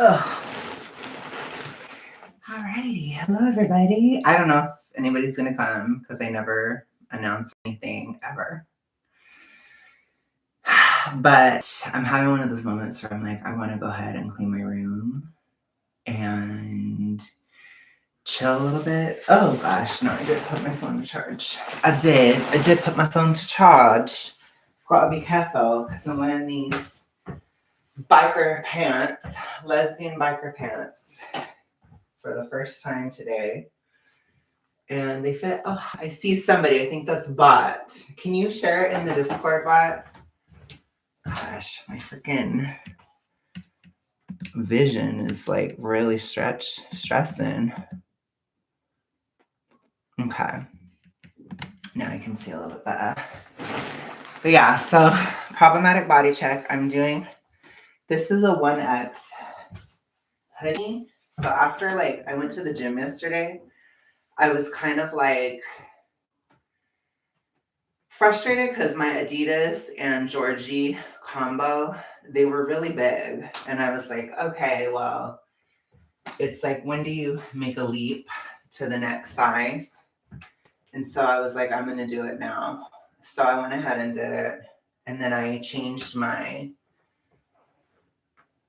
Ugh. Alrighty, hello everybody. I don't know if anybody's gonna come because I never announce anything ever. But I'm having one of those moments where I'm like, I want to go ahead and clean my room and chill a little bit. Oh gosh, no, I did put my phone to charge. I did put my phone to charge. Gotta be careful because I'm wearing these biker pants, lesbian biker pants, for the first time today. And they fit. Oh, I see somebody. I think that's Bot. Can you share it in the Discord, Bot? Gosh, my freaking vision is like really stressing. Okay. Now I can see a little bit better. But yeah, so problematic body check. I'm doing, this is a 1X hoodie. So after like, I went to the gym yesterday, I was kind of like frustrated because my Adidas and Georgie combo, they were really big. And I was like, okay, well, it's like, when do you make a leap to the next size? And so I was like, I'm going to do it now. So I went ahead and did it. And then I changed my,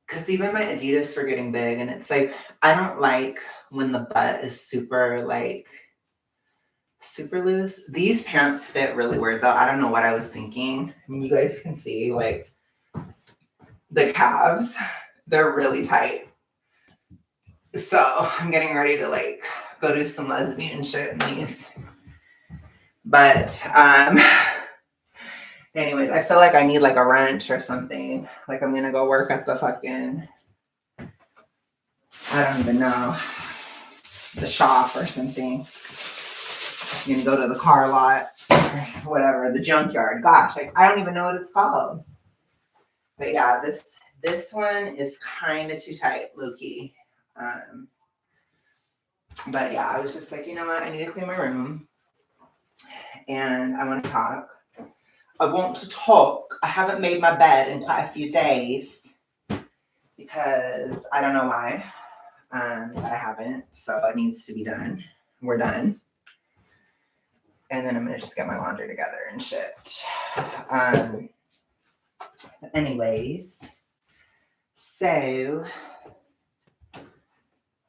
because even my Adidas were getting big. And it's like, I don't like when the butt is super loose. These pants fit really weird though. I don't know what I was thinking. I mean, you guys can see like the calves, they're really tight. So I'm getting ready to like go do some lesbian shit in these. But anyways, I feel like I need like a wrench or something. Like I'm gonna go work at the fucking, I don't even know, the shop or something. I'm gonna go to the car lot or whatever, the junkyard. Gosh, I don't even know what it's called. But yeah, this one is kind of too tight, low-key. But yeah, I was just like, you know what? I need to clean my room. And I want to talk. I want to talk. I haven't made my bed in quite a few days. Because I don't know why. But I haven't. So it needs to be done. We're done. And then I'm going to just get my laundry together and shit. Anyways. So,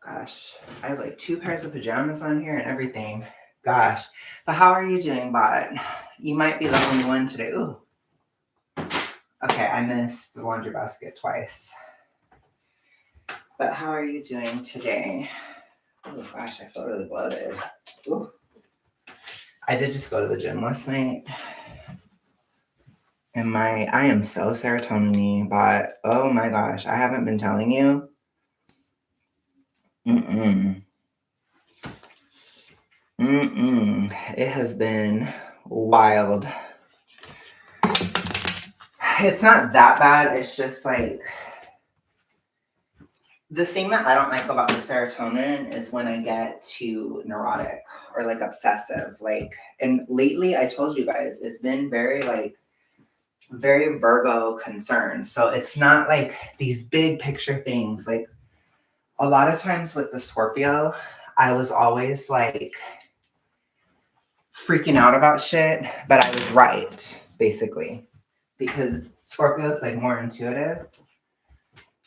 gosh, I have like 2 pairs of pajamas on here and everything. Gosh. But how are you doing, Bot? You might be the only one today. Ooh. Okay, I missed the laundry basket twice. But how are you doing today? Oh gosh, I feel really bloated. Ooh. I did just go to the gym last night. And I am so serotonin-y, but oh my gosh, I haven't been telling you. It has been wild. It's not that bad. It's just like, the thing that I don't like about the serotonin is when I get too neurotic or like obsessive. Like, and lately I told you guys, it's been very Virgo concerned. So it's not like these big picture things. Like a lot of times with the Scorpio, I was always like freaking out about shit, but I was right, basically. Because Scorpio is like more intuitive.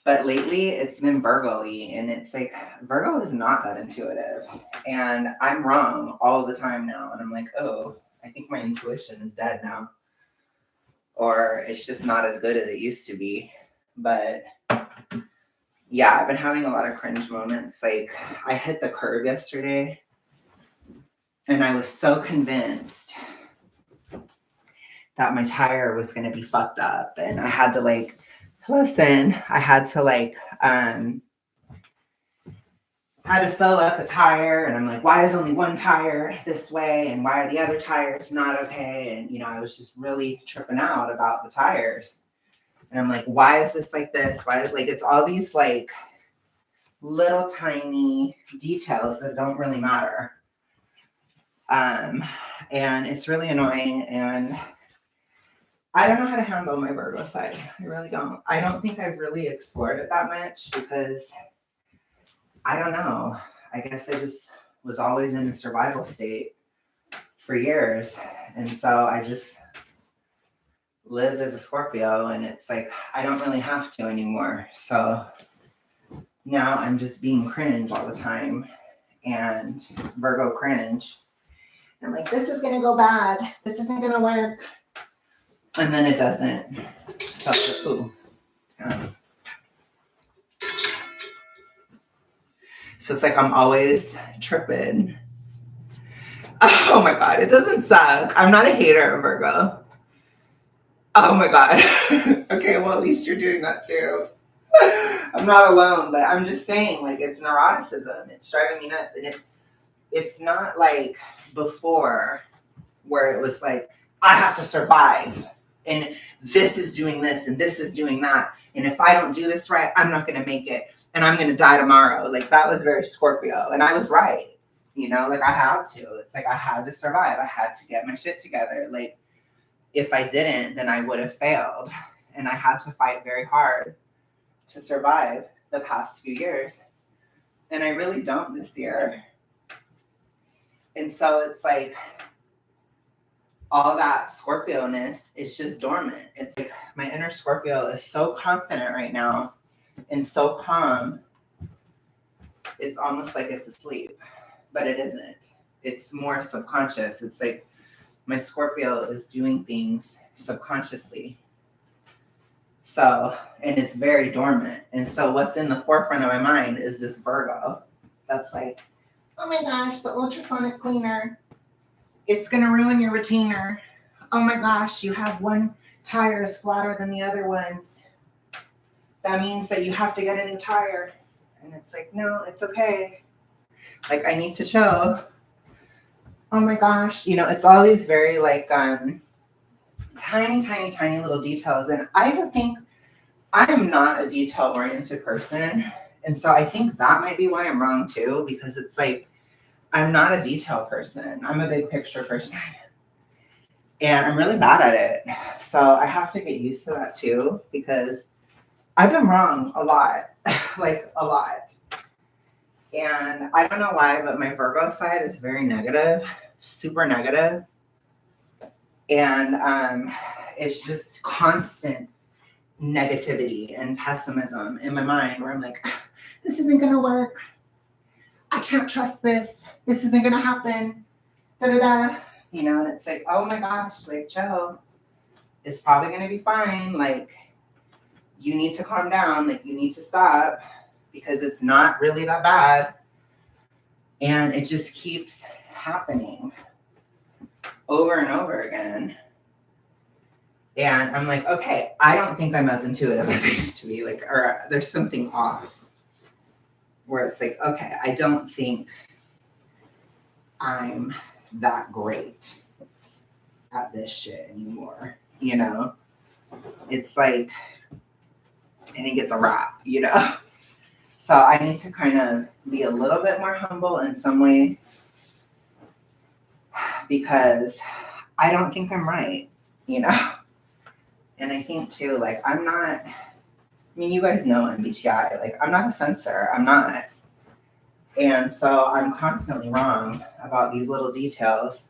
But lately it's been Virgo-y, and it's like, Virgo is not that intuitive. And I'm wrong all the time now. And I'm like, oh, I think my intuition is dead now. Or it's just not as good as it used to be. But yeah, I've been having a lot of cringe moments. Like I hit the curb yesterday and I was so convinced that my tire was going to be fucked up. And I had to like, listen, I had to like, had to fill up a tire, and I'm like, why is only one tire this way, and why are the other tires not okay? And I was just really tripping out about the tires, and I'm like, why is this like this? Why is like, it's all these like little tiny details that don't really matter, and it's really annoying. And I don't know how to handle my Virgo side. I really don't. I don't think I've really explored it that much because I don't know. I guess I just was always in a survival state for years. And so I just lived as a Scorpio, and it's like I don't really have to anymore. So now I'm just being cringe all the time and Virgo cringe. I'm like, this is gonna go bad. This isn't gonna work. And then it doesn't. So, so it's like I'm always tripping. Oh my God, it doesn't suck. I'm not a hater of Virgo. Oh my God. Okay, well, at least you're doing that too. I'm not alone, but I'm just saying, like, it's neuroticism. It's driving me nuts. And it's not like before where it was like, I have to survive. And this is doing this and this is doing that. And if I don't do this right, I'm not going to make it. And I'm going to die tomorrow. Like, that was very Scorpio. And I was right. You know, like, I had to. It's like I had to survive. I had to get my shit together. Like, if I didn't, then I would have failed. And I had to fight very hard to survive the past few years. And I really don't this year. And so it's like all that Scorpio-ness is just dormant. It's like my inner Scorpio is so confident right now and so calm. It's almost like it's asleep, but it isn't. It's more subconscious. It's like my Scorpio is doing things subconsciously. So, and it's very dormant. And so what's in the forefront of my mind is this Virgo that's like, oh my gosh, the ultrasonic cleaner. It's going to ruin your retainer. Oh my gosh, you have one tire is flatter than the other ones. That means that you have to get a new tire. And it's like, no, it's okay. Like, I need to chill. Oh my gosh. You know, it's all these very like tiny little details. And I don't think I am not a detail-oriented person. And so I think that might be why I'm wrong too, because it's like, I'm not a detail person. I'm a big picture person. And I'm really bad at it. So I have to get used to that too, because I've been wrong a lot, like a lot. And I don't know why, but my Virgo side is very negative, super negative. And it's just constant negativity and pessimism in my mind where I'm like, this isn't going to work. I can't trust this. This isn't going to happen. Da-da-da. You know, and it's like, oh my gosh, like, chill. It's probably going to be fine. Like, you need to calm down. Like, you need to stop because it's not really that bad. And it just keeps happening over and over again. And I'm like, okay, I don't think I'm as intuitive as I used to be. Like, or there's something off where it's like, okay, I don't think I'm that great at this shit anymore. You know, it's like, I think it's a wrap, you know? So I need to kind of be a little bit more humble in some ways because I don't think I'm right, you know? And I think too, like, I'm not, I mean, you guys know MBTI, like, I'm not a censor, I'm not. And so I'm constantly wrong about these little details.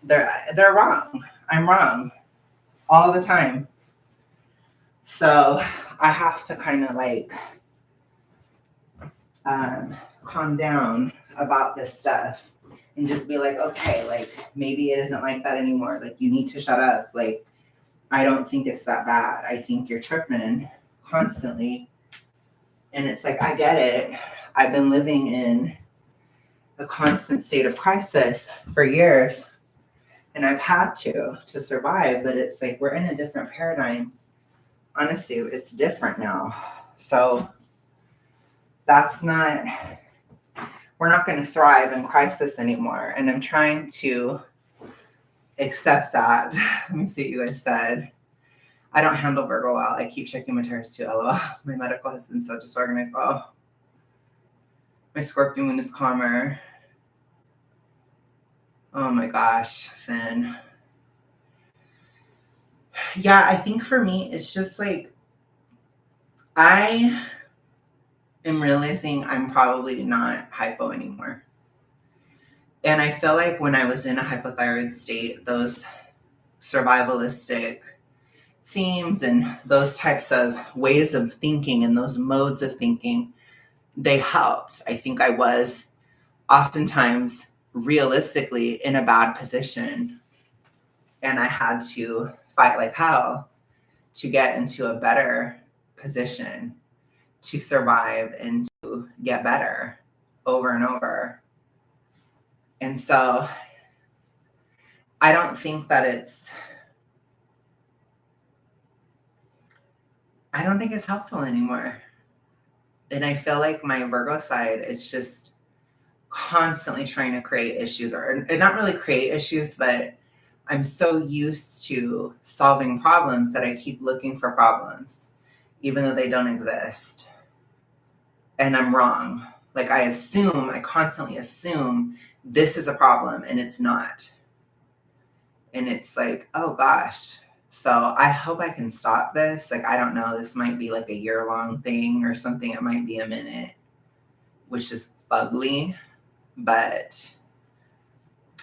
They're wrong. I'm wrong all the time. So I have to kind of like calm down about this stuff and just be like, okay, like, maybe it isn't like that anymore. Like, you need to shut up. Like, I don't think it's that bad. I think you're tripping constantly. And it's like, I get it. I've been living in a constant state of crisis for years. And I've had to survive. But it's like, we're in a different paradigm. Honestly, it's different now. So that's not, we're not going to thrive in crisis anymore. And I'm trying to accept that. Let me see what you guys said. I don't handle Virgo well. I keep checking my charts too. LOL. My medical has been so disorganized. Oh, my Scorpio moon is calmer. Oh my gosh, Sin. Yeah, I think for me, it's just like I am realizing I'm probably not hypo anymore. And I feel like when I was in a hypothyroid state, those survivalistic themes and those types of ways of thinking and those modes of thinking, they helped. I think I was oftentimes realistically in a bad position, and I had to fight like hell to get into a better position to survive and to get better over and over. And so I don't think that I don't think it's helpful anymore. And I feel like my Virgo side is just constantly trying to create issues, or not really create issues, but I'm so used to solving problems that I keep looking for problems, even though they don't exist. And I'm wrong. Like I constantly assume this is a problem and it's not. And it's like, oh gosh. So I hope I can stop this. Like, I don't know, this might be like a year-long thing or something. It might be a minute, which is ugly. But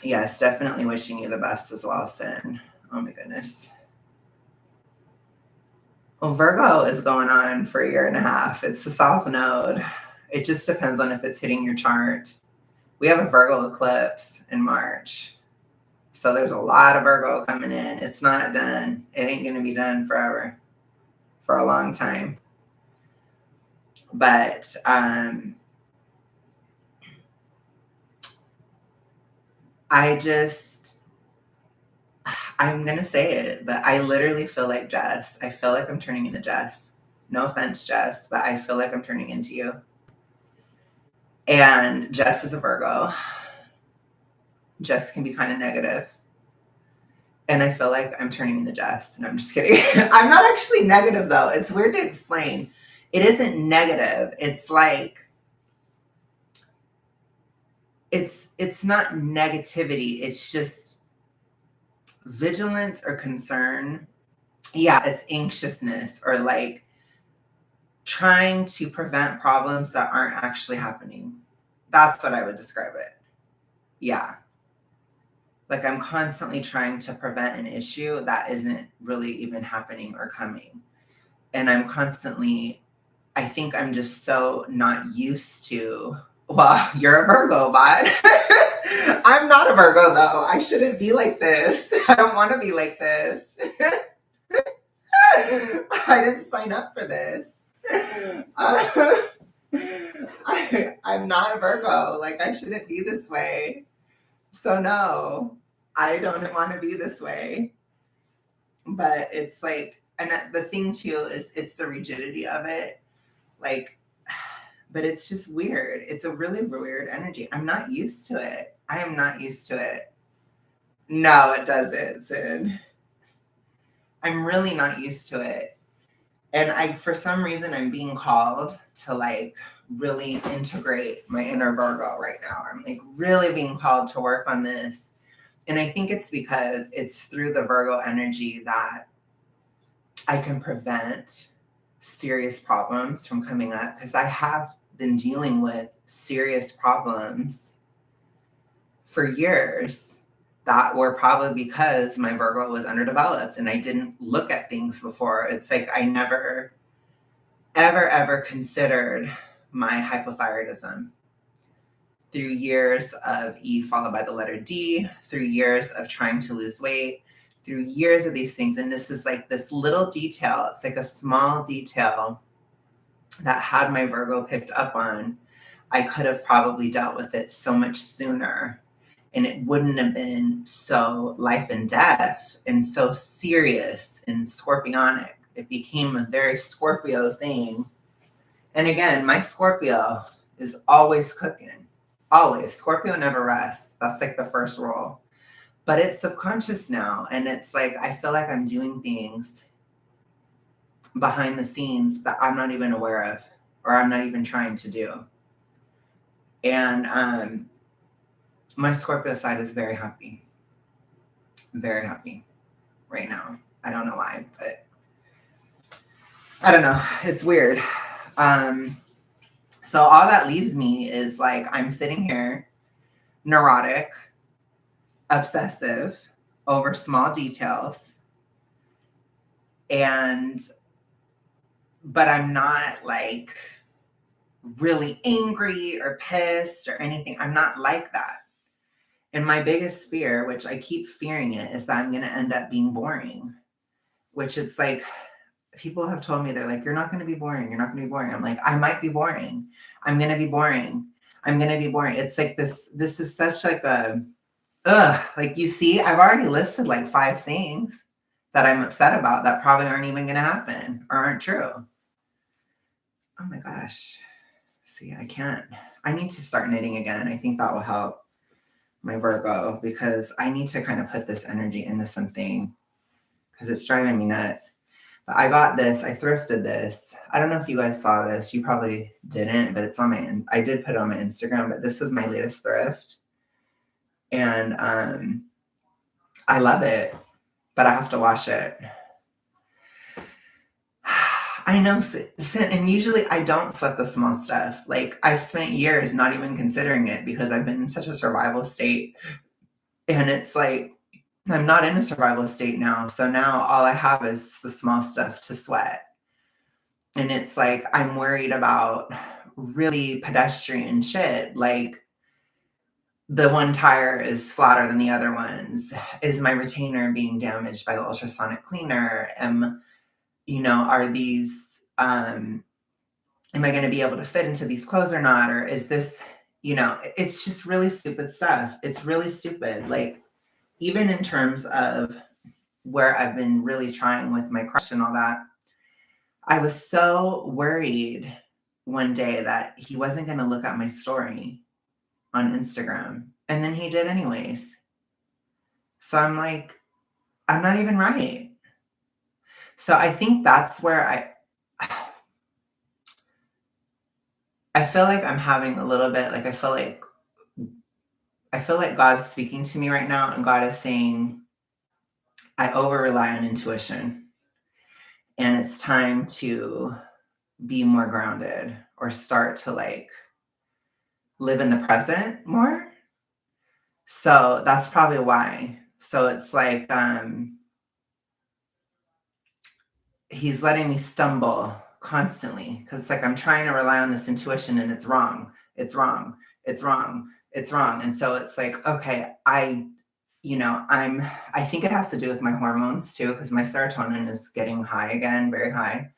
yes, definitely wishing you the best as well, Sin. Oh my goodness. Well, Virgo is going on for a year and a half. It's the South Node. It just depends on if it's hitting your chart. We have a Virgo eclipse in March. So there's a lot of Virgo coming in. It's not done. It ain't going to be done forever, for a long time. But I'm going to say it, but I literally feel like Jess. I feel like I'm turning into Jess. No offense, Jess, but I feel like I'm turning into you. And Jess is a Virgo. Jess can be kind of negative. And I feel like I'm turning into Jess. And I'm just kidding. I'm not actually negative, though. It's weird to explain. It isn't negative. It's like, it's not negativity. It's just vigilance or concern. Yeah, it's anxiousness or like trying to prevent problems that aren't actually happening. That's what I would describe it. Yeah. Like I'm constantly trying to prevent an issue that isn't really even happening or coming. And I think I'm just so not used to, well, you're a Virgo, bud. I'm not a Virgo though. I shouldn't be like this. I don't want to be like this. I didn't sign up for this. I'm not a Virgo. Like, I shouldn't be this way. So, no, I don't want to be this way. But it's like, and the thing too is it's the rigidity of it. Like, but it's just weird. It's a really weird energy. I'm not used to it. I am not used to it. No, it doesn't, Sid. I'm really not used to it. And for some reason, I'm being called to like really integrate my inner Virgo right now. I'm like really being called to work on this. And I think it's because it's through the Virgo energy that I can prevent serious problems from coming up, because I have been dealing with serious problems for years that were probably because my Virgo was underdeveloped and I didn't look at things before. It's like I never, ever considered my hypothyroidism through years of E followed by the letter D, through years of trying to lose weight, through years of these things. And this is like this little detail. It's like a small detail that had my Virgo picked up on, I could have probably dealt with it so much sooner. And it wouldn't have been so life and death and so serious and scorpionic. It became a very Scorpio thing. And again, my Scorpio is always cooking. Always. Scorpio never rests. That's like the first rule. But it's subconscious now. And it's like, I feel like I'm doing things behind the scenes that I'm not even aware of or I'm not even trying to do. And my Scorpio side is very happy right now. I don't know why, but I don't know. It's weird. So all that leaves me is like I'm sitting here neurotic, obsessive over small details, but I'm not like really angry or pissed or anything. I'm not like that. And my biggest fear, which I keep fearing it, is that I'm going to end up being boring, which it's like people have told me, they're like, you're not going to be boring. You're not going to be boring. I'm like, I might be boring. I'm going to be boring. I'm going to be boring. It's like this is such like like you see, I've already listed like 5 things that I'm upset about that probably aren't even going to happen or aren't true. Oh my gosh. See, I need to start knitting again. I think that will help my Virgo because I need to kind of put this energy into something because it's driving me nuts. But I got this. I thrifted this. I don't know if you guys saw this. You probably didn't, but it's on I did put it on my Instagram, but this is my latest thrift. And I love it, but I have to wash it. I know, and usually I don't sweat the small stuff. Like I've spent years not even considering it because I've been in such a survival state. And it's like, I'm not in a survival state now. So now all I have is the small stuff to sweat. And it's like, I'm worried about really pedestrian shit. Like the one tire is flatter than the other ones. Is my retainer being damaged by the ultrasonic cleaner? Are these, am I going to be able to fit into these clothes or not? Or is this, it's just really stupid stuff. It's really stupid. Like, even in terms of where I've been really trying with my crush and all that, I was so worried one day that he wasn't going to look at my story on Instagram. And then he did anyways. So I'm like, I'm not even right. So I think that's where I feel like I'm having a little bit, like I feel like God's speaking to me right now, and God is saying, I over rely on intuition. And it's time to be more grounded or start to like live in the present more. So that's probably why. So it's like he's letting me stumble constantly because it's like I'm trying to rely on this intuition and it's wrong. It's wrong. It's wrong. It's wrong. And so it's like, okay, I think it has to do with my hormones too, because my serotonin is getting high again, very high.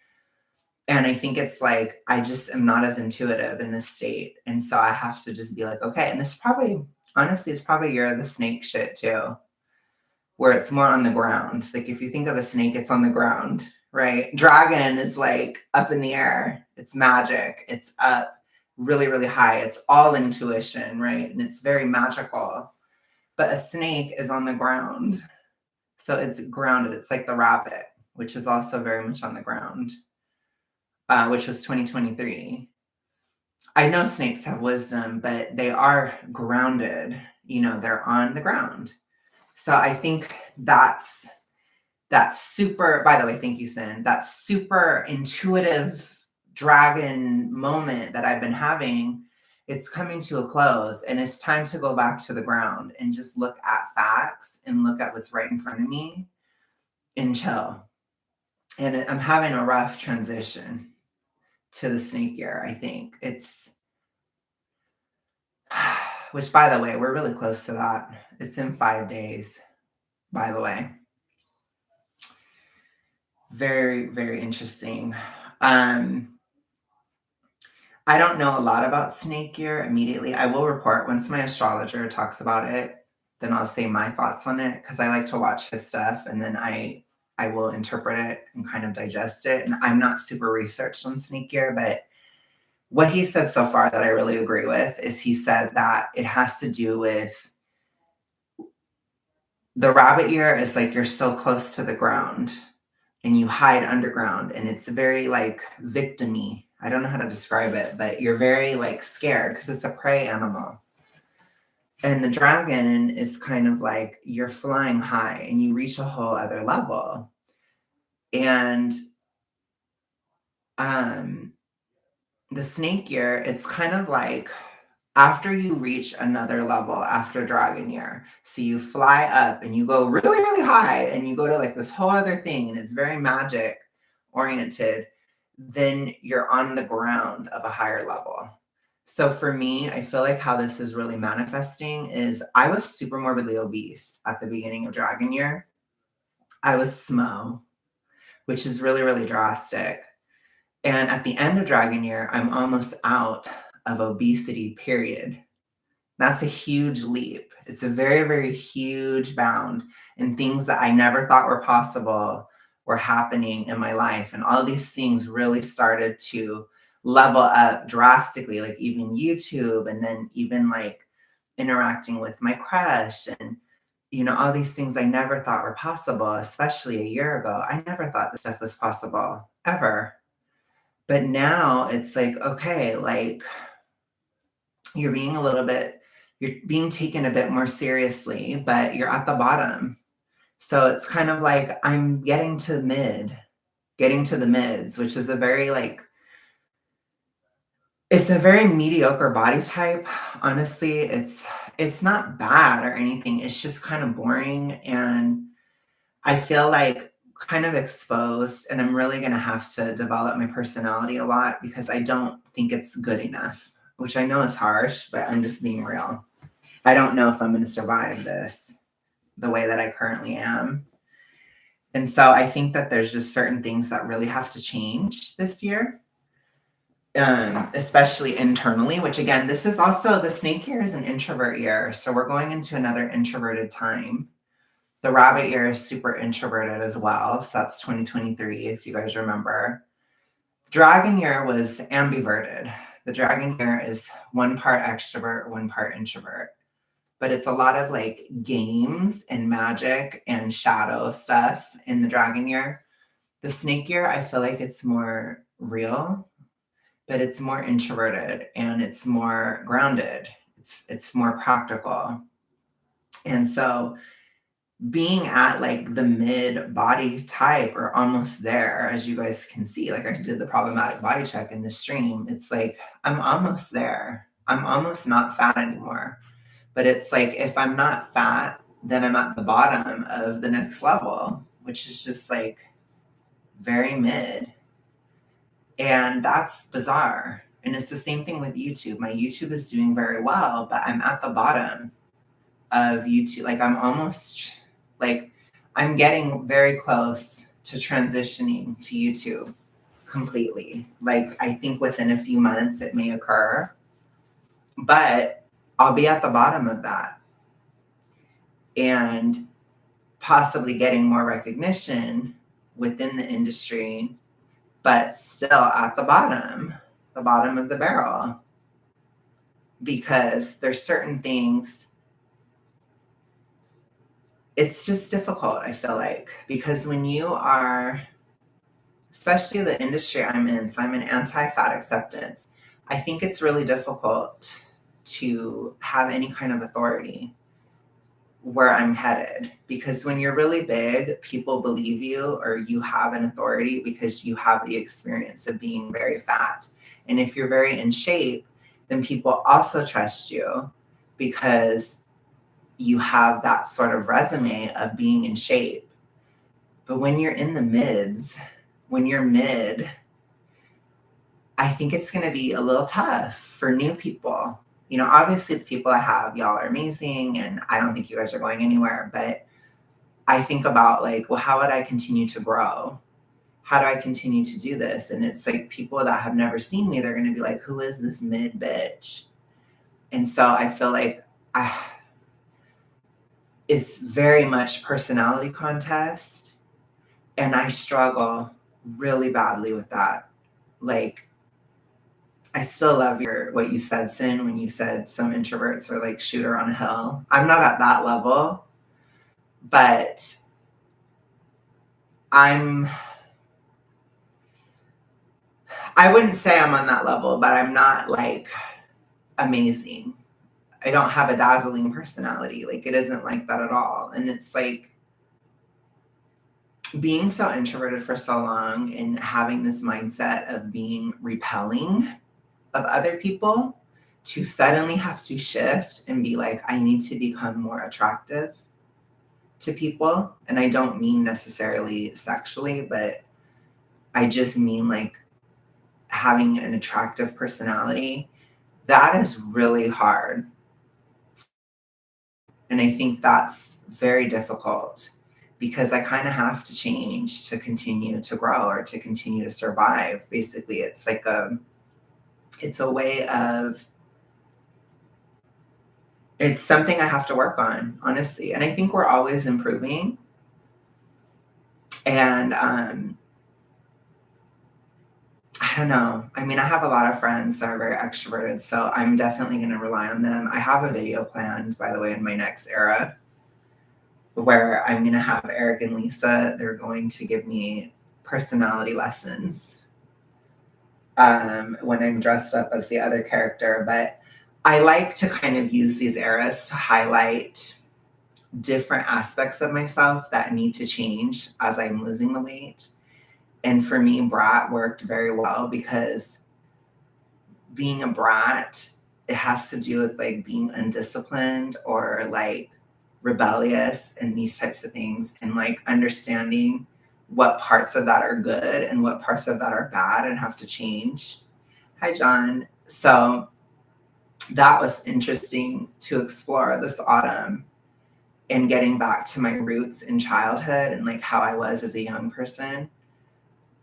And I think it's like, I just am not as intuitive in this state. And so I have to just be like, okay. And this honestly, it's probably year of the snake shit too, where it's more on the ground. Like if you think of a snake, it's on the ground, right? Dragon is like up in the air. It's magic. It's up really, really high. It's all intuition, right? And it's very magical. But a snake is on the ground. So it's grounded. It's like the rabbit, which is also very much on the ground. Which was 2023. I know snakes have wisdom, but they are grounded. They're on the ground. So I think that's super, by the way, thank you, Sin. That super intuitive dragon moment that I've been having, it's coming to a close, and it's time to go back to the ground and just look at facts and look at what's right in front of me and chill. And I'm having a rough transition to the snake year, I think. Which, by the way, we're really close to that. It's in 5 days, by the way. Very, very interesting. I don't know a lot about snake year immediately. I will report once my astrologer talks about it, then I'll say my thoughts on it because I like to watch his stuff and then I will interpret it and kind of digest it. And I'm not super researched on snake year, but what he said so far that I really agree with is he said that it has to do with the rabbit year is like you're so close to the ground and you hide underground and it's very like victim-y. I don't know how to describe it, but you're very like scared because it's a prey animal. And the dragon is kind of like you're flying high and you reach a whole other level. And um, the snake year, it's kind of like after you reach another level after dragon year. So you fly up and you go really, really high and you go to like this whole other thing and it's very magic oriented. Then you're on the ground of a higher level. So for me, I feel like how this is really manifesting is I was super morbidly obese at the beginning of dragon year. I was smo, which is really, really drastic. And at the end of dragon year, I'm almost out of obesity, period. That's a huge leap. It's a very, very huge bound. And things that I never thought were possible were happening in my life. And all these things really started to level up drastically, like even YouTube, and then even like interacting with my crush and all these things I never thought were possible, especially a year ago. I never thought this stuff was possible ever. But now it's like, okay, like you're being taken a bit more seriously, but you're at the bottom. So it's kind of like I'm getting to the mids, which is it's a very mediocre body type. Honestly, it's not bad or anything. It's just kind of boring and I feel like kind of exposed and I'm really going to have to develop my personality a lot because I don't think it's good enough, which I know is harsh, but I'm just being real. I don't know if I'm going to survive this the way that I currently am. And so I think that there's just certain things that really have to change this year, especially internally, which again, this is also the snake year is an introvert year. So we're going into another introverted time. The rabbit year is super introverted as well. So that's 2023, if you guys remember. Dragon year was ambiverted. The dragon year is one part extrovert, one part introvert. But it's a lot of like games and magic and shadow stuff in the dragon year. The snake year, I feel like it's more real, but it's more introverted and it's more grounded. It's more practical. And so being at like the mid body type or almost there, as you guys can see, like I did the problematic body check in the stream, it's like I'm almost there. I'm almost not fat anymore. But it's like if I'm not fat, then I'm at the bottom of the next level, which is just like very mid. And that's bizarre. And it's the same thing with YouTube. My YouTube is doing very well, but I'm at the bottom of YouTube. Like I'm getting very close to transitioning to YouTube completely. Like I think within a few months it may occur, but I'll be at the bottom of that and possibly getting more recognition within the industry, but still at the bottom of the barrel, because there's certain things. It's just difficult, I feel like, because when you are, especially the industry I'm in, so I'm in anti-fat acceptance, I think it's really difficult to have any kind of authority where I'm headed, because when you're really big, people believe you or you have an authority because you have the experience of being very fat. And if you're very in shape, then people also trust you because you have that sort of resume of being in shape. But when you're in the mids, when you're mid, I think it's going to be a little tough for new people. Obviously the people I have, y'all are amazing and I don't think you guys are going anywhere, but I think about like, well, how would I continue to grow? How do I continue to do this? And it's like people that have never seen me, they're going to be like, who is this mid bitch? And so I feel like it's very much personality contest. And I struggle really badly with that. Like, I still love what you said, Sin, when you said some introverts are like shooter on a hill. I'm not at that level, but I wouldn't say I'm on that level, but I'm not like amazing. I don't have a dazzling personality. Like it isn't like that at all. And it's like, being so introverted for so long and having this mindset of being repelling of other people, to suddenly have to shift and be like, I need to become more attractive to people. And I don't mean necessarily sexually, but I just mean like having an attractive personality. That is really hard. And I think that's very difficult because I kind of have to change to continue to grow or to continue to survive. Basically, it's a way of, it's something I have to work on, honestly. And I think we're always improving. And I don't know. I mean, I have a lot of friends that are very extroverted, so I'm definitely going to rely on them. I have a video planned, by the way, in my next era where I'm going to have Eric and Lisa. They're going to give me personality lessons when I'm dressed up as the other character. But I like to kind of use these eras to highlight different aspects of myself that need to change as I'm losing the weight. And for me, brat worked very well because being a brat, it has to do with like being undisciplined or like rebellious and these types of things, and like understanding what parts of that are good and what parts of that are bad and have to change. Hi, John. So that was interesting to explore this autumn, and getting back to my roots in childhood and like how I was as a young person.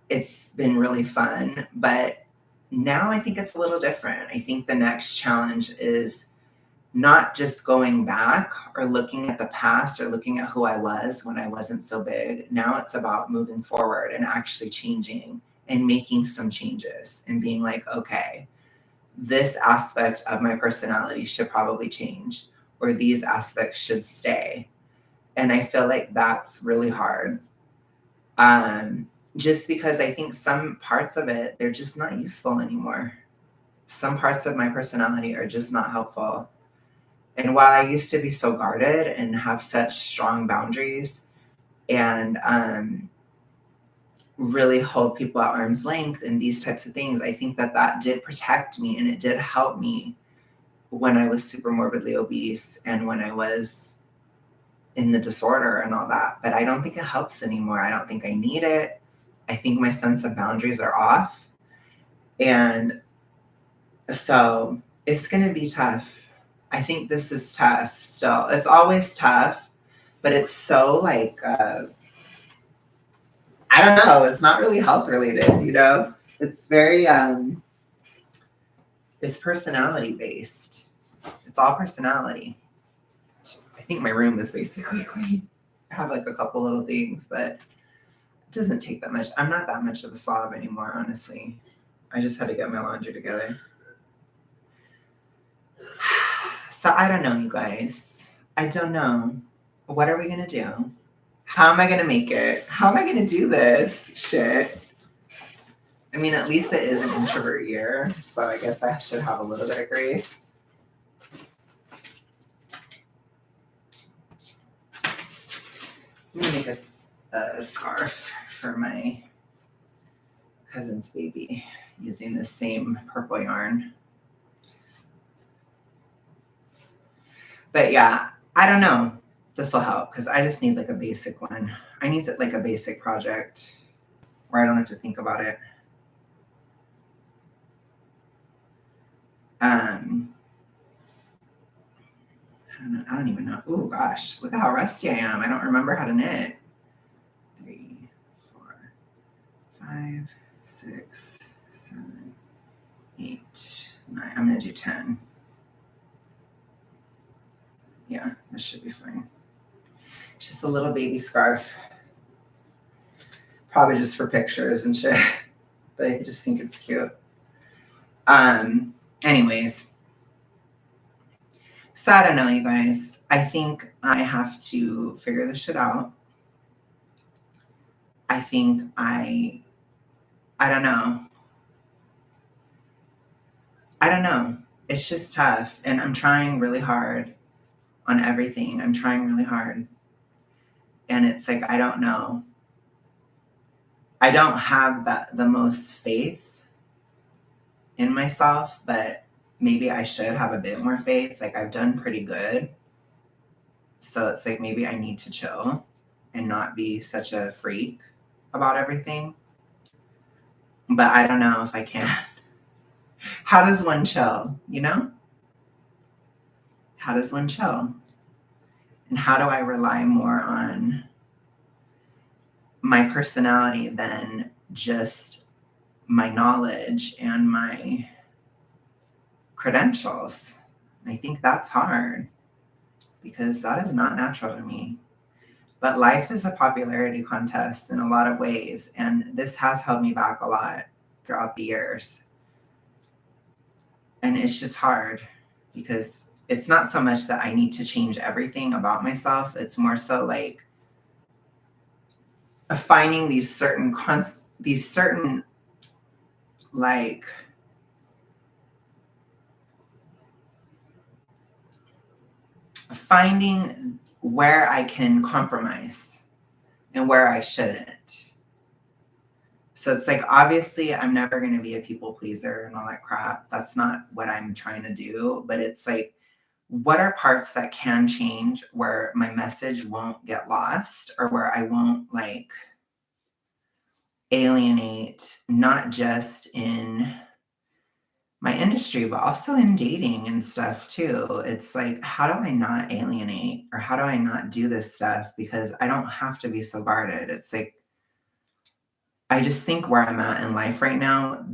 It's been really fun, but now I think it's a little different. I think the next challenge is not just going back or looking at the past or looking at who I was when I wasn't so big. Now it's about moving forward and actually changing and making some changes and being like, okay, this aspect of my personality should probably change, or these aspects should stay. And I feel like that's really hard. Just because I think some parts of it, they're just not useful anymore. Some parts of my personality are just not helpful. And while I used to be so guarded and have such strong boundaries and really hold people at arm's length and these types of things, I think that that did protect me and it did help me when I was super morbidly obese and when I was in the disorder and all that. But I don't think it helps anymore. I don't think I need it. I think my sense of boundaries are off. And so it's going to be tough. I think this is tough still. It's always tough, but it's so like, I don't know. It's not really health related, you know? It's very, it's personality based. It's all personality. I think my room is basically clean. I have like a couple little things, but it doesn't take that much. I'm not that much of a slob anymore, honestly. I just had to get my laundry together. So I don't know, you guys. I don't know. What are we going to do? How am I going to make it? How am I going to do this shit? I mean, at least it is an introvert year, so I guess I should have a little bit of grace. I'm going to make a scarf for my cousin's baby using the same purple yarn. But yeah, I don't know. This will help because I just need like a basic one. I need like a basic project where I don't have to think about it. I don't even know. Oh gosh, look at how rusty I am. I don't remember how to knit. 3, 4, 5, 6, 7, 8, 9. I'm gonna do 10. Yeah, this should be fine. It's just a little baby scarf. Probably just for pictures and shit. But I just think it's cute. Anyways. So I don't know, you guys. I think I have to figure this shit out. I think I don't know. I don't know. It's just tough. And I'm trying really hard on everything. I'm trying really hard. And it's like, I don't know. I don't have the most faith in myself, but maybe I should have a bit more faith. Like, I've done pretty good. So it's like maybe I need to chill and not be such a freak about everything. But I don't know if I can. How does one chill, you know? How does one chill? And how do I rely more on my personality than just my knowledge and my credentials? And I think that's hard because that is not natural to me. But life is a popularity contest in a lot of ways, and this has held me back a lot throughout the years. And it's just hard because it's not so much that I need to change everything about myself. It's more so like finding these certain like finding where I can compromise and where I shouldn't. So it's like, obviously, I'm never going to be a people pleaser and all that crap. That's not what I'm trying to do. But it's like, what are parts that can change where my message won't get lost or where I won't like alienate, not just in my industry, but also in dating and stuff too. It's like, how do I not alienate or how do I not do this stuff? Because I don't have to be so guarded. It's like, I just think where I'm at in life right now,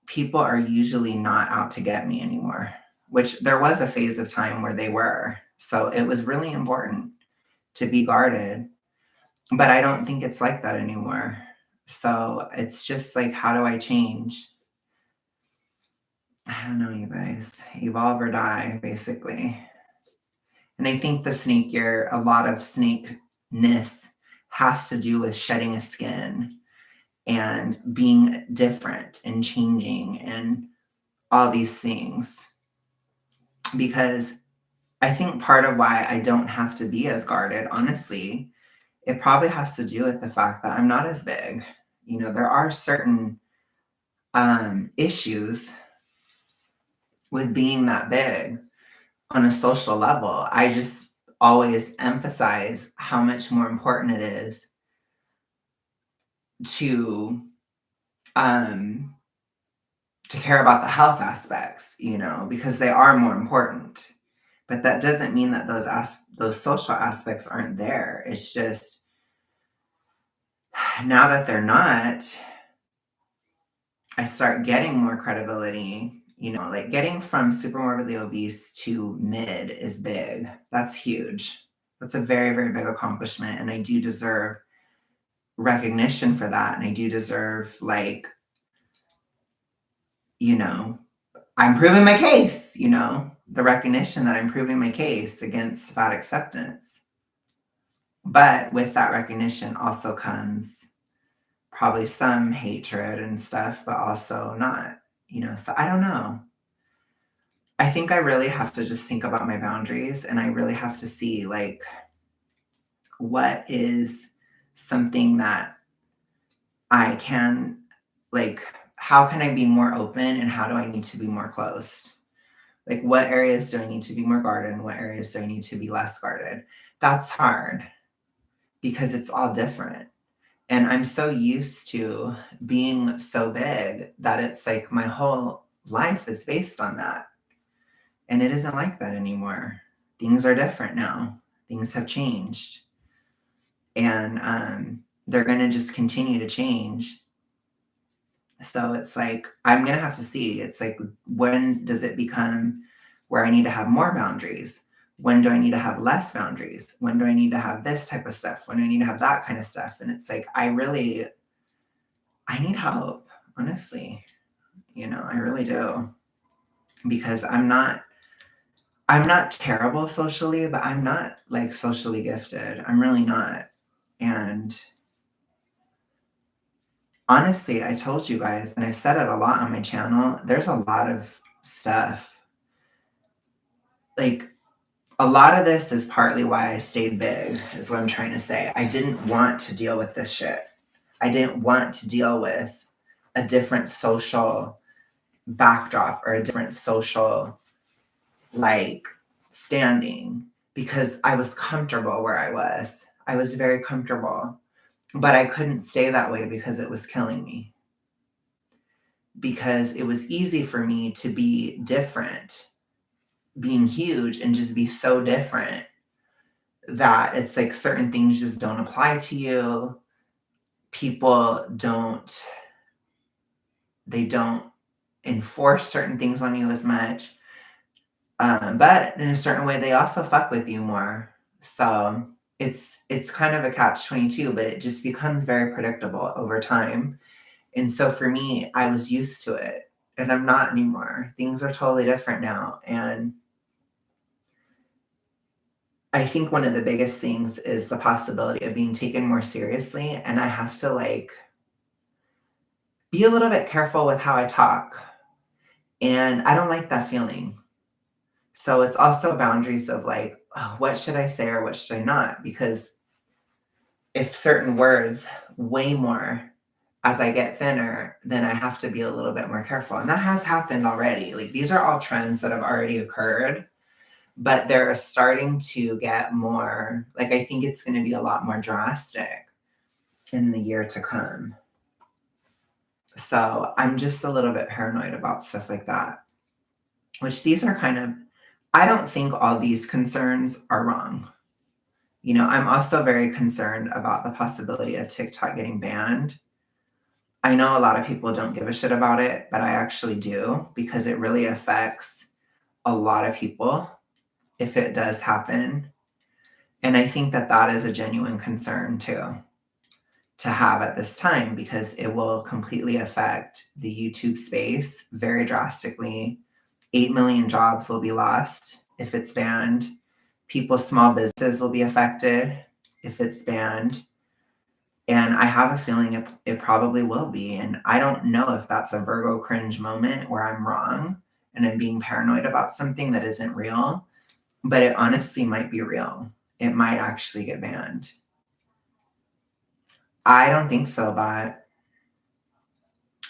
people are usually not out to get me anymore, which there was a phase of time where they were. So it was really important to be guarded, but I don't think it's like that anymore. So it's just like, how do I change? I don't know, you guys. Evolve or die, basically. And I think a lot of snakeness has to do with shedding a skin and being different and changing and all these things. Because I think part of why I don't have to be as guarded, honestly, it probably has to do with the fact that I'm not as big. You know, there are certain issues with being that big on a social level. I just always emphasize how much more important it is to um, care about the health aspects, you know, because they are more important. But that doesn't mean that those social aspects aren't there. It's just now that they're not, I start getting more credibility. You know, like getting from super morbidly obese to mid is big. That's huge. That's a very, very big accomplishment. And I do deserve recognition for that. And I do deserve, like, you know, I'm proving my case, you know, the recognition that I'm proving my case against fat acceptance. But with that recognition also comes probably some hatred and stuff, but also not, you know. So I don't know. I think I really have to just think about my boundaries and I really have to see like what is something that I can like how can I be more open and how do I need to be more closed? Like, what areas do I need to be more guarded and what areas do I need to be less guarded? That's hard because it's all different. And I'm so used to being so big that it's like my whole life is based on that. And it isn't like that anymore. Things are different now, things have changed. And they're going to just continue to change. So it's like, I'm going to have to see. It's like, when does it become where I need to have more boundaries? When do I need to have less boundaries? When do I need to have this type of stuff? When do I need to have that kind of stuff? And it's like, I need help, honestly. You know, I really do. Because I'm not terrible socially, but I'm not like socially gifted. I'm really not. And honestly, I told you guys, and I've said it a lot on my channel, there's a lot of stuff. Like, a lot of this is partly why I stayed big, is what I'm trying to say. I didn't want to deal with this shit. I didn't want to deal with a different social backdrop or a different social like standing because I was comfortable where I was. I was very comfortable, but I couldn't stay that way because it was killing me. Because it was easy for me to be different, being huge and just be so different that it's like certain things just don't apply to you. People don't, they don't enforce certain things on you as much. But in a certain way, they also fuck with you more. So it's kind of a catch 22, but it just becomes very predictable over time. And so for me, I was used to it and I'm not anymore. Things are totally different now. And I think one of the biggest things is the possibility of being taken more seriously. And I have to like be a little bit careful with how I talk. And I don't like that feeling. So it's also boundaries of like, oh, what should I say or what should I not? Because if certain words way more as I get thinner, then I have to be a little bit more careful. And that has happened already. Like these are all trends that have already occurred, but they're starting to get more, like I think it's going to be a lot more drastic in the year to come. So I'm just a little bit paranoid about stuff like that, which these are kind of, I don't think all these concerns are wrong. You know, I'm also very concerned about the possibility of TikTok getting banned. I know a lot of people don't give a shit about it, but I actually do because it really affects a lot of people if it does happen. And I think that that is a genuine concern too to have at this time because it will completely affect the YouTube space very drastically. 8 million jobs will be lost if it's banned. People's small businesses will be affected if it's banned. And I have a feeling it probably will be. And I don't know if that's a Virgo cringe moment where I'm wrong and I'm being paranoid about something that isn't real, but it honestly might be real. It might actually get banned. I don't think so, but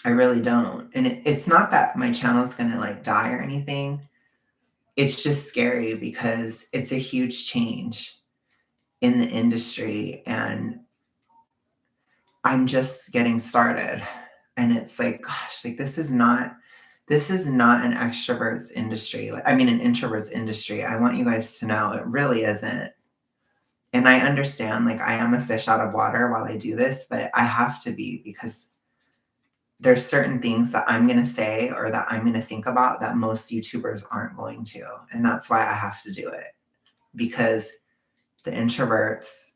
I really don't. And it's not that my channel's gonna like die or anything. It's just scary because it's a huge change in the industry and I'm just getting started. And it's like, gosh, like this is not an extrovert's industry. Like, I mean, an introvert's industry. I want you guys to know it really isn't. And I understand, like, I am a fish out of water while I do this, but I have to be because there's certain things that I'm going to say or that I'm going to think about that most YouTubers aren't going to. And that's why I have to do it because the introverts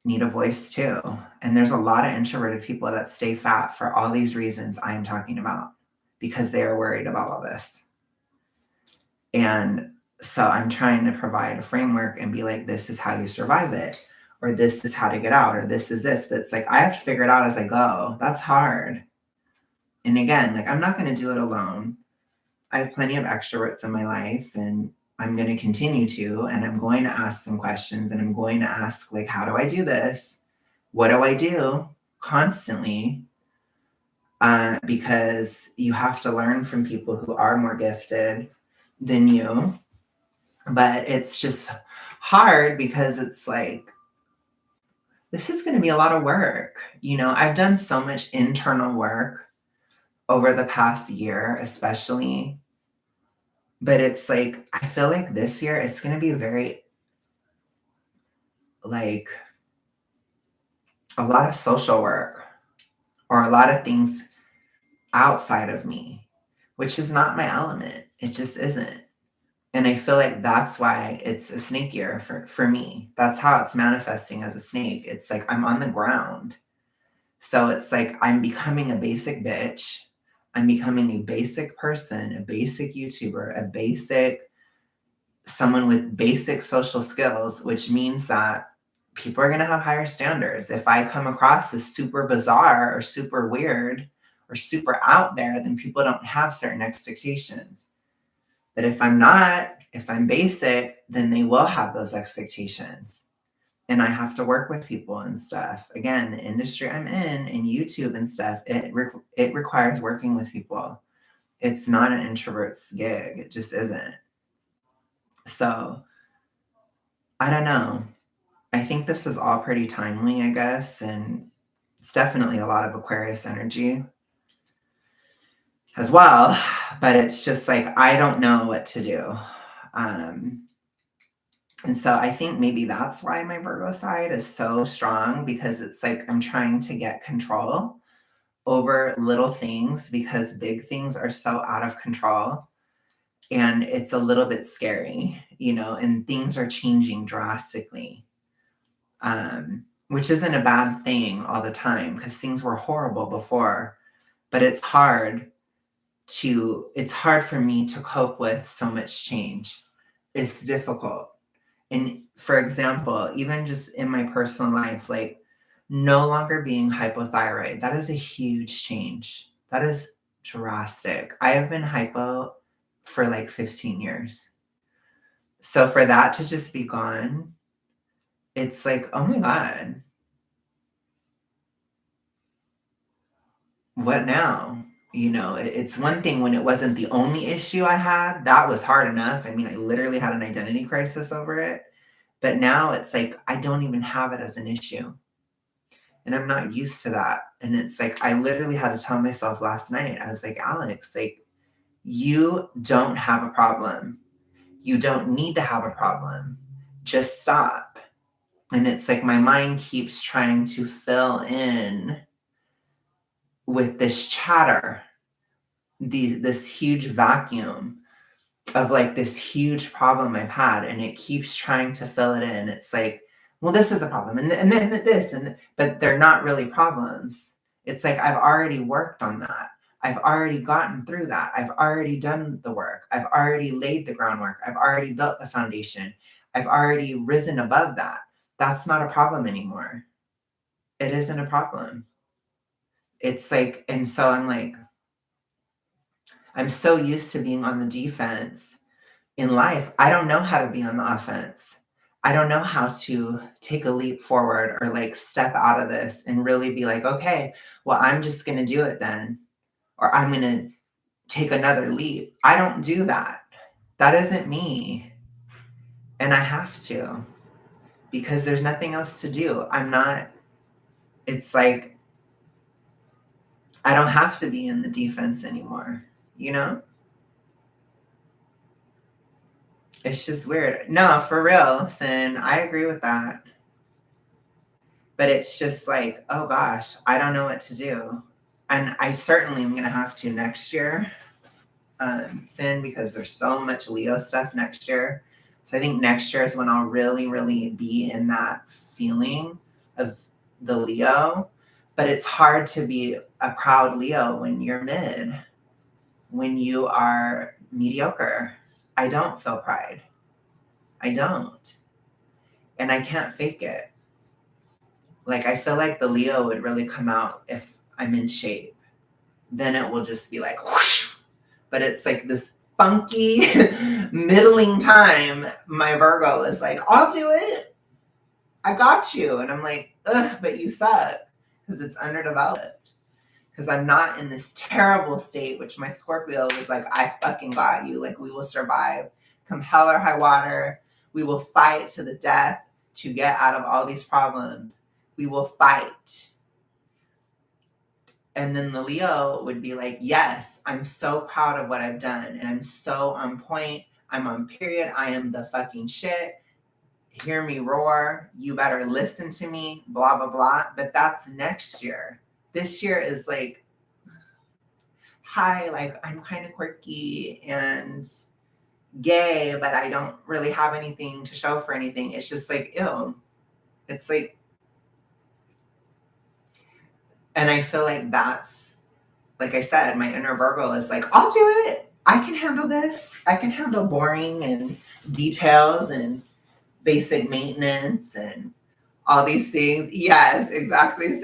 need a voice too. And there's a lot of introverted people that stay fat for all these reasons I'm talking about because they are worried about all this. And so I'm trying to provide a framework and be like, this is how you survive it, or this is how to get out, or this is this. But it's like, I have to figure it out as I go. That's hard. And again, like, I'm not going to do it alone. I have plenty of extroverts in my life and I'm going to continue to, and I'm going to ask them questions and I'm going to ask, like, how do I do this? What do I do constantly? Because you have to learn from people who are more gifted than you. But it's just hard because it's like, this is going to be a lot of work. You know, I've done so much internal work over the past year, especially. But it's like, I feel like this year it's going to be very, like, a lot of social work or a lot of things outside of me, which is not my element. It just isn't. And I feel like that's why it's a snake year for me. That's how it's manifesting as a snake. It's like I'm on the ground. So it's like I'm becoming a basic bitch. I'm becoming a basic person, a basic YouTuber, a basic someone with basic social skills, which means that people are going to have higher standards. If I come across as super bizarre or super weird or super out there, then people don't have certain expectations. But if I'm not, if I'm basic, then they will have those expectations. and I have to work with people and stuff. Again, the industry I'm in YouTube and stuff, it requires working with people. It's not an introvert's gig. It just isn't. So I don't know. I think this is all pretty timely, I guess, and it's definitely a lot of Aquarius energy as well. But it's just like I don't know what to do. And so I think maybe that's why my Virgo side is so strong, because it's like I'm trying to get control over little things because big things are so out of control. And it's a little bit scary, and things are changing drastically, which isn't a bad thing all the time because things were horrible before. But it's hard for me to cope with so much change. It's difficult. And for example, even just in my personal life, like no longer being hypothyroid, that is a huge change. That is drastic. I have been hypo for like 15 years. So for that to just be gone, it's like, oh my God, what now? It's one thing when it wasn't the only issue I had. That was hard enough. I mean, I literally had an identity crisis over it. But now it's like, I don't even have it as an issue. And I'm not used to that. And it's like, I literally had to tell myself last night, I was like, Alex, like, you don't have a problem. You don't need to have a problem. Just stop. And it's like my mind keeps trying to fill in with this chatter, this huge vacuum of like this huge problem I've had, and it keeps trying to fill it in. It's like, well, this is a problem, and then this, but they're not really problems. It's like I've already worked on that. I've already gotten through that. I've already done the work. I've already laid the groundwork. I've already built the foundation. I've already risen above that. That's not a problem anymore. It isn't a problem. It's like, and so I'm like, I'm so used to being on the defense in life. I don't know how to be on the offense. I don't know how to take a leap forward or like step out of this and really be like, okay, well, I'm just going to do it then, or I'm going to take another leap. I don't do that. That isn't me. And I have to, because there's nothing else to do. It's like, I don't have to be in the defense anymore, It's just weird. No, for real, Sin, I agree with that. But it's just like, oh gosh, I don't know what to do. And I certainly am going to have to next year, Sin, because there's so much Leo stuff next year. So I think next year is when I'll really, really be in that feeling of the Leo. But it's hard to be a proud Leo when you're mid, when you are mediocre. I don't feel pride. I don't. And I can't fake it. Like, I feel like the Leo would really come out if I'm in shape. Then it will just be like whoosh. But it's like this funky middling time. My Virgo is like, I'll do it. I got you. And I'm like, ugh, but you suck. Because it's underdeveloped. Because I'm not in this terrible state, which my Scorpio was like, I fucking got you. Like, we will survive. Come hell or high water. We will fight to the death to get out of all these problems. We will fight. And then the Leo would be like, yes, I'm so proud of what I've done. And I'm so on point. I'm on period. I am the fucking shit. Hear me roar. You better listen to me. Blah, blah, blah. But that's next year. This year is like, hi, like I'm kind of quirky and gay, but I don't really have anything to show for anything. It's just like, ew. It's like, and I feel like that's, like I said, my inner Virgo is like, I'll do it. I can handle this. I can handle boring and details and basic maintenance and all these things. Yes, exactly.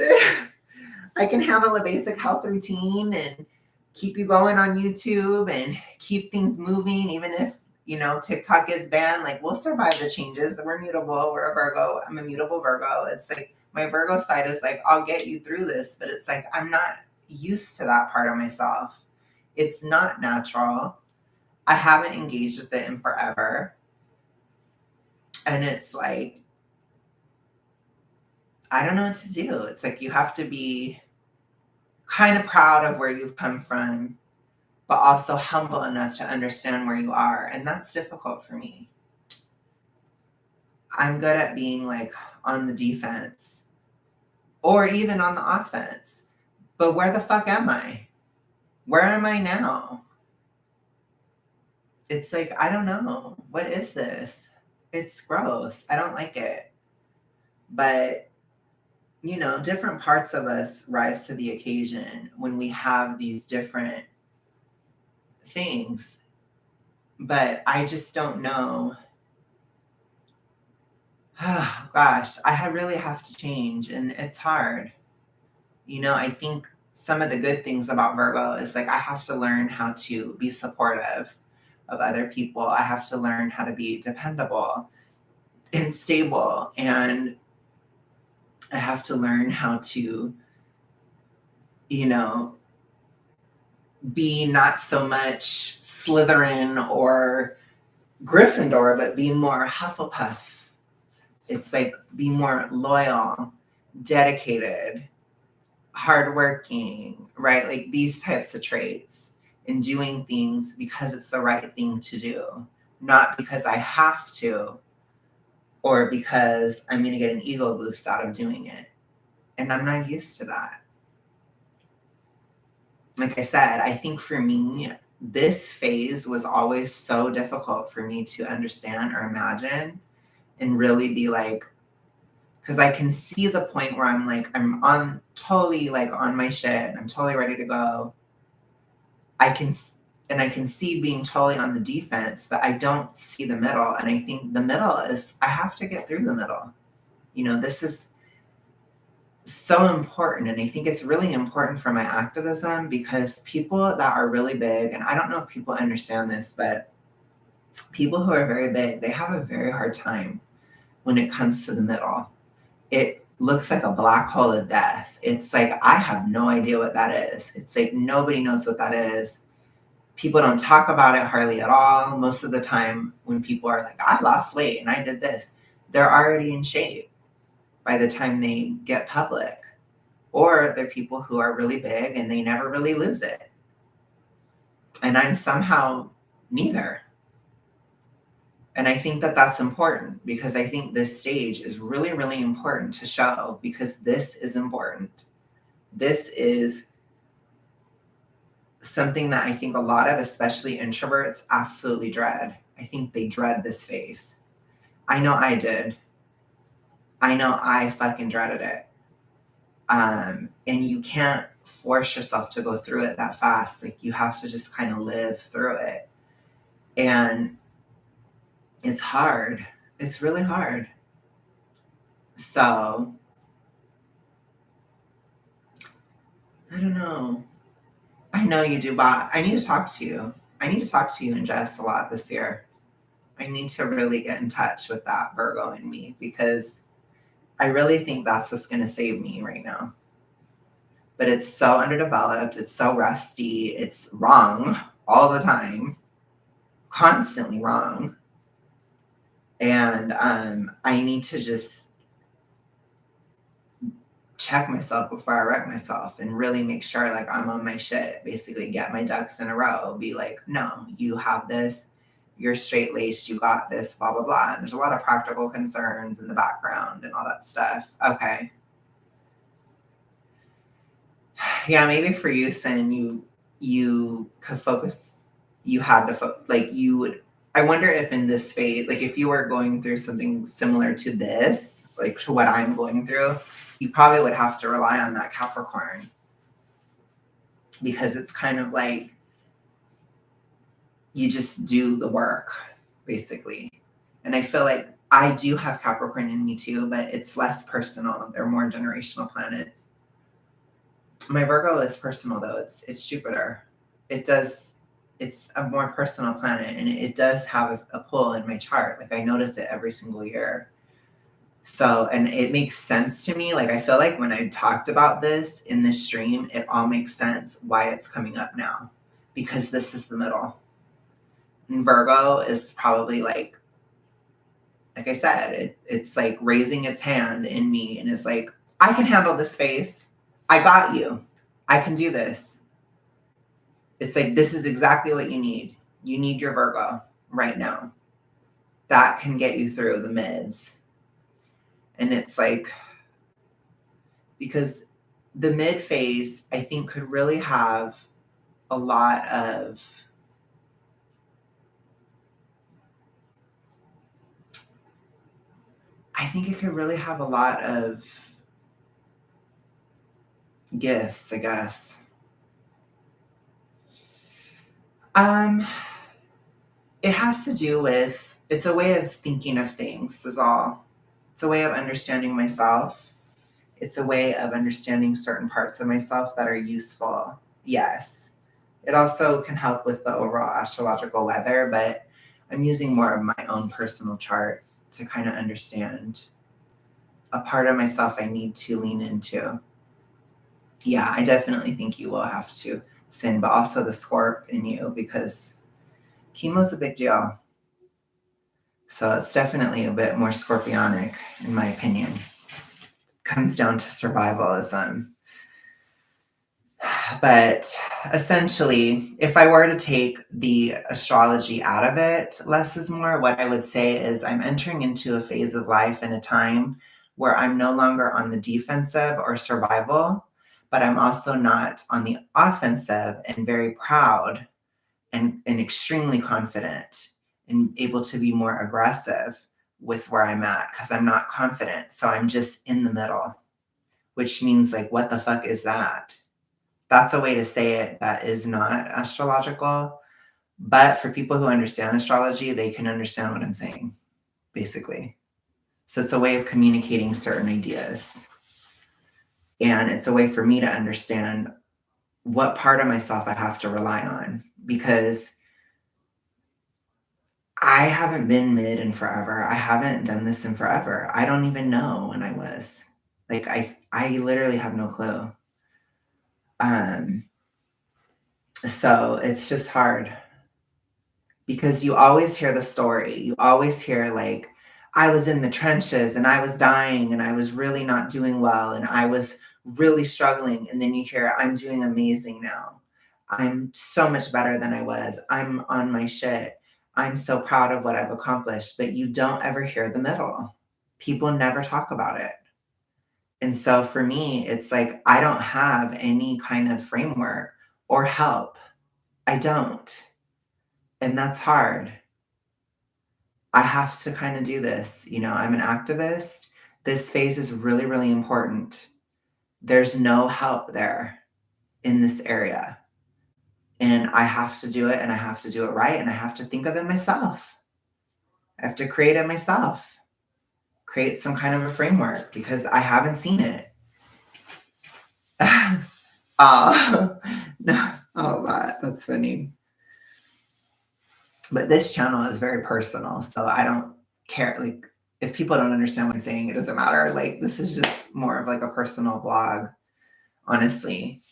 I can handle a basic health routine and keep you going on YouTube and keep things moving, even if TikTok gets banned. Like, we'll survive the changes. We're mutable. We're a Virgo. I'm a mutable Virgo. It's like my Virgo side is like, I'll get you through this, but it's like I'm not used to that part of myself. It's not natural. I haven't engaged with it in forever. And it's like, I don't know what to do. It's like you have to be kind of proud of where you've come from, but also humble enough to understand where you are. And that's difficult for me. I'm good at being like on the defense or even on the offense. But where the fuck am I? Where am I now? It's like, I don't know. What is this? It's gross. I don't like it. But, different parts of us rise to the occasion when we have these different things. But I just don't know. Oh, gosh, I really have to change, and it's hard. I think some of the good things about Virgo is like I have to learn how to be supportive of other people. I have to learn how to be dependable and stable. And I have to learn how to, be not so much Slytherin or Gryffindor, but be more Hufflepuff. It's like be more loyal, dedicated, hardworking, right? Like these types of traits, and doing things because it's the right thing to do, not because I have to or because I'm going to get an ego boost out of doing it. And I'm not used to that. Like I said, I think for me, this phase was always so difficult for me to understand or imagine and really be like, because I can see the point where I'm like, I'm on totally like on my shit. I'm totally ready to go. I can see being totally on the defense, but I don't see the middle. And I think the middle is, I have to get through the middle. This is so important. And I think it's really important for my activism because people that are really big, and I don't know if people understand this, but people who are very big, they have a very hard time when it comes to the middle. It looks like a black hole of death. It's like, I have no idea what that is. It's like, nobody knows what that is. People don't talk about it hardly at all. Most of the time when people are like, I lost weight and I did this, they're already in shape by the time they get public. Or they're people who are really big and they never really lose it. And I'm somehow neither. And I think that that's important because I think this stage is really, really important to show because this is important. This is something that I think a lot of, especially introverts, absolutely dread. I think they dread this phase. I know I did. I know I fucking dreaded it. And you can't force yourself to go through it that fast. Like you have to just kind of live through it. And it's hard. It's really hard. So I don't know. I know you do, but I need to talk to you. I need to talk to you and Jess a lot this year. I need to really get in touch with that Virgo in me because I really think that's what's going to save me right now. But it's so underdeveloped. It's so rusty. It's wrong all the time, constantly wrong. And I need to just check myself before I wreck myself and really make sure like I'm on my shit, basically get my ducks in a row, be like, no, you have this, you're straight laced, you got this, blah, blah, blah. And there's a lot of practical concerns in the background and all that stuff. Okay. Yeah, maybe for you, Sin, you could focus, you had to, like you would, I wonder if in this phase, like if you were going through something similar to this, like to what I'm going through, you probably would have to rely on that Capricorn because it's kind of like you just do the work, basically. And I feel like I do have Capricorn in me too, but it's less personal. They're more generational planets. My Virgo is personal though. It's Jupiter. It it's a more personal planet, and it does have a pull in my chart. Like I notice it every single year. So, and it makes sense to me. Like I feel like when I talked about this in this stream, it all makes sense why it's coming up now, because this is the middle. And Virgo is probably like I said, it's like raising its hand in me and is like, I can handle this phase. I got you. I can do this. It's like, this is exactly what you need. You need your Virgo right now. That can get you through the mids. And it's like, because the mid phase, I think, could really have a lot of I think it could really have a lot of gifts, I guess. It has to do with, it's a way of thinking of things is all. It's a way of understanding myself. It's a way of understanding certain parts of myself that are useful. Yes. It also can help with the overall astrological weather, but I'm using more of my own personal chart to kind of understand a part of myself I need to lean into. Yeah, I definitely think you will have to sin, but also the Scorp in you, because chemo's a big deal. So it's definitely a bit more scorpionic, in my opinion. It comes down to survivalism. But essentially, if I were to take the astrology out of it, less is more, what I would say is I'm entering into a phase of life and a time where I'm no longer on the defensive or survival, but I'm also not on the offensive and very proud and extremely confident and able to be more aggressive with where I'm at because I'm not confident. So I'm just in the middle, which means like, what the fuck is that? That's a way to say it that is not astrological. But for people who understand astrology, they can understand what I'm saying, basically. So it's a way of communicating certain ideas. And it's a way for me to understand what part of myself I have to rely on, because I haven't been mid in forever. I haven't done this in forever. I don't even know when I was. Like I literally have no clue. So it's just hard because you always hear the story. You always hear like, I was in the trenches and I was dying and I was really not doing well and I was really struggling. And then you hear, I'm doing amazing now. I'm so much better than I was. I'm on my shit. I'm so proud of what I've accomplished. But you don't ever hear the middle. People never talk about it. And so for me, it's like I don't have any kind of framework or help. I don't. And that's hard. I have to kind of do this. You know, I'm an activist. This phase is really, really important. There's no help there in this area. And I have to do it and I have to do it right. And I have to think of it myself. I have to create it myself, create some kind of a framework because I haven't seen it. No. Oh, that's funny. But this channel is very personal, so I don't care. Like, if people don't understand what I'm saying, it doesn't matter. Like, this is just more of like a personal blog, honestly.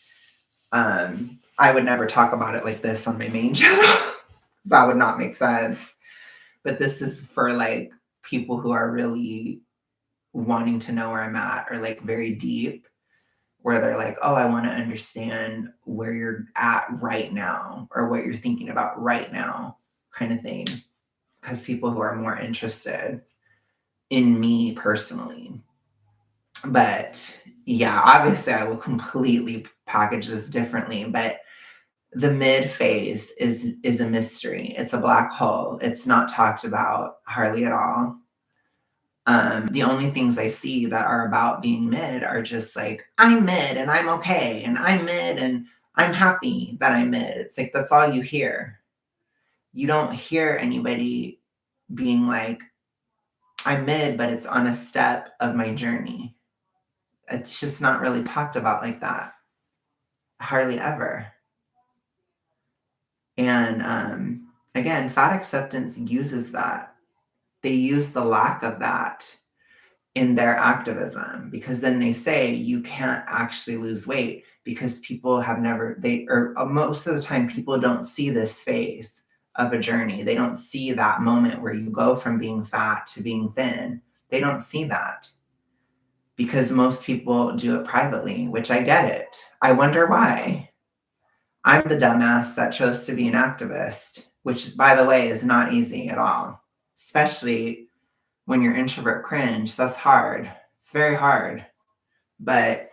I would never talk about it like this on my main channel because that would not make sense. But this is for like people who are really wanting to know where I'm at or like very deep, where they're like, oh, I want to understand where you're at right now or what you're thinking about right now, kind of thing. Because people who are more interested in me personally. But yeah, obviously I will completely package this differently, but the mid phase is a mystery. It's a black hole. It's not talked about hardly at all. The only things I see that are about being mid are just like, I'm mid and I'm okay, and I'm mid and I'm happy that I'm mid. It's like that's all you hear. You don't hear anybody being like, I'm mid, but it's on a step of my journey. It's just not really talked about like that. Hardly ever. And again, fat acceptance uses that. They use the lack of that in their activism, because then they say you can't actually lose weight because people have never, or most of the time, people don't see this phase of a journey. They don't see that moment where you go from being fat to being thin. They don't see that because most people do it privately, which I get it. I wonder why. I'm the dumbass that chose to be an activist, which, by the way, is not easy at all, especially when you're introvert cringe. That's hard. It's very hard. But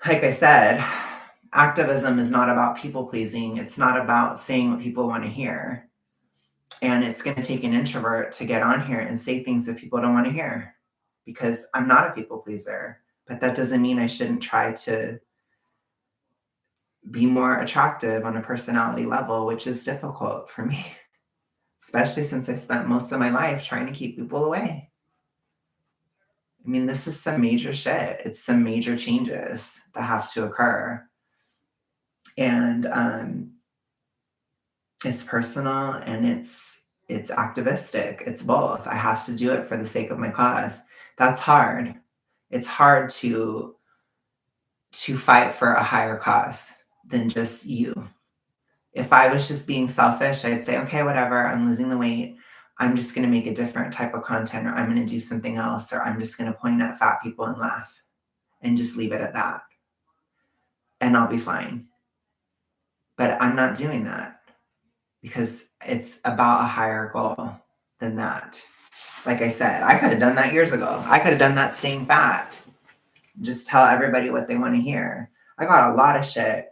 like I said, activism is not about people pleasing. It's not about saying what people want to hear. And it's going to take an introvert to get on here and say things that people don't want to hear, because I'm not a people pleaser. But that doesn't mean I shouldn't try to be more attractive on a personality level, which is difficult for me, especially since I spent most of my life trying to keep people away. I mean, this is some major shit. It's some major changes that have to occur. And it's personal and it's activistic. It's both. I have to do it for the sake of my cause. That's hard. It's hard to fight for a higher cause than just you. If I was just being selfish, I'd say, okay, whatever, I'm losing the weight. I'm just going to make a different type of content, or I'm going to do something else, or I'm just going to point at fat people and laugh and just leave it at that. And I'll be fine. But I'm not doing that because it's about a higher goal than that. Like I said, I could have done that years ago. I could have done that staying fat. Just tell everybody what they want to hear. I got a lot of shit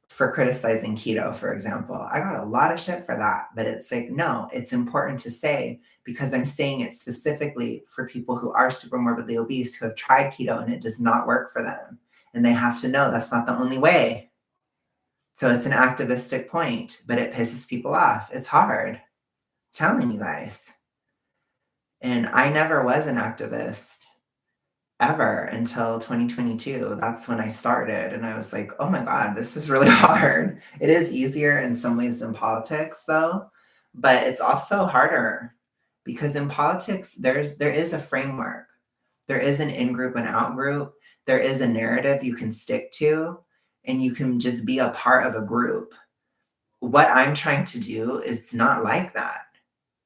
for criticizing keto, for example. I got a lot of shit for that, but it's like, no, it's important to say, because I'm saying it specifically for people who are super morbidly obese, who have tried keto and it does not work for them. And they have to know that's not the only way. So it's an activistic point, but it pisses people off. It's hard. I'm telling you guys. And I never was an activist ever until 2022. That's when I started. And I was like, oh my God, this is really hard. It is easier in some ways than politics, though, but it's also harder because in politics, there is a framework. There is an in-group and out-group. There is a narrative you can stick to, and you can just be a part of a group. What I'm trying to do is not like that.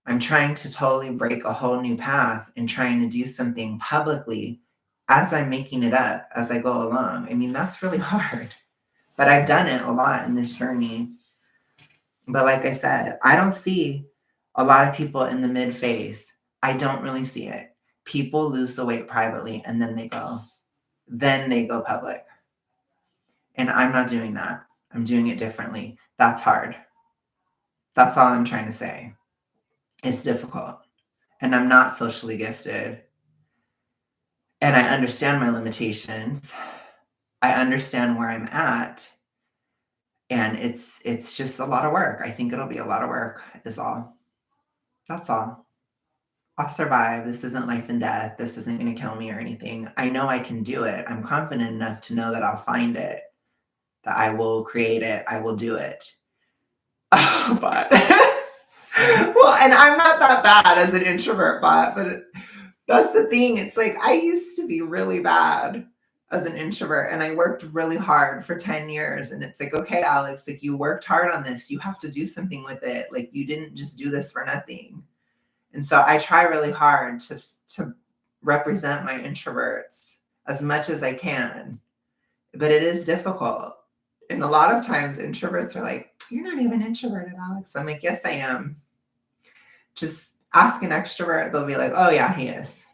I'm trying to totally break a whole new path and trying to do something publicly as I'm making it up as I go along. I mean, that's really hard, but I've done it a lot in this journey. But like I said, I don't see a lot of people in the mid phase. I don't really see it. People lose the weight privately and then they go public. And I'm not doing that. I'm doing it differently. That's hard. That's all I'm trying to say. It's difficult. And I'm not socially gifted. And I understand my limitations. I understand where I'm at. And it's just a lot of work. I think it'll be a lot of work is all. That's all. I'll survive. This isn't life and death. This isn't going to kill me or anything. I know I can do it. I'm confident enough to know that I'll find it, that I will create it. I will do it. But well, and I'm not that bad as an introvert bot, but that's the thing. It's like I used to be really bad as an introvert and I worked really hard for 10 years. And it's like, okay, Alex, like you worked hard on this. You have to do something with it. Like you didn't just do this for nothing. And so I try really hard to represent my introverts as much as I can. But it is difficult. And a lot of times introverts are like, you're not even introverted, Alex. I'm like, yes, I am. Just ask an extrovert, they'll be like, oh yeah, he is.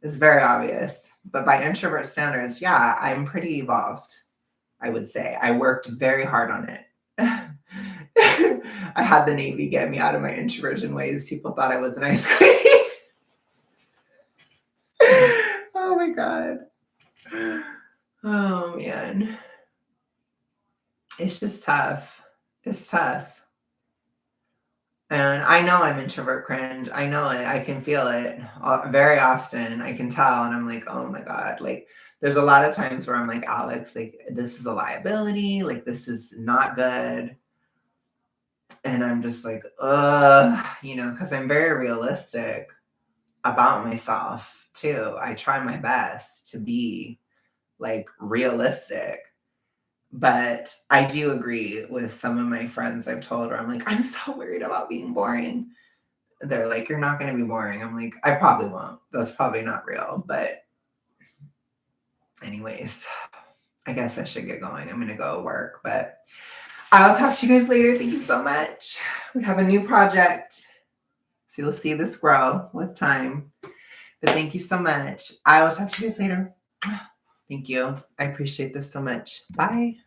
It's very obvious. But by introvert standards, yeah, I'm pretty evolved, I would say. I worked very hard on it. I had the Navy get me out of my introversion ways. People thought I was an ice queen. Oh my God. Oh man. It's just tough. It's tough. And I know I'm introvert cringe. I know it. I can feel it very often. I can tell. And I'm like, oh my God. Like, there's a lot of times where I'm like, Alex, like, this is a liability. Like, this is not good. And I'm just like, because I'm very realistic about myself too. I try my best to be like realistic. But I do agree with some of my friends I've told where I'm like, I'm so worried about being boring. They're like, you're not going to be boring. I'm like, I probably won't. That's probably not real. But, anyways, I guess I should get going. I'm going to go work. But I'll talk to you guys later. Thank you so much. We have a new project. So you'll see this grow with time. But thank you so much. I will talk to you guys later. Thank you. I appreciate this so much. Bye.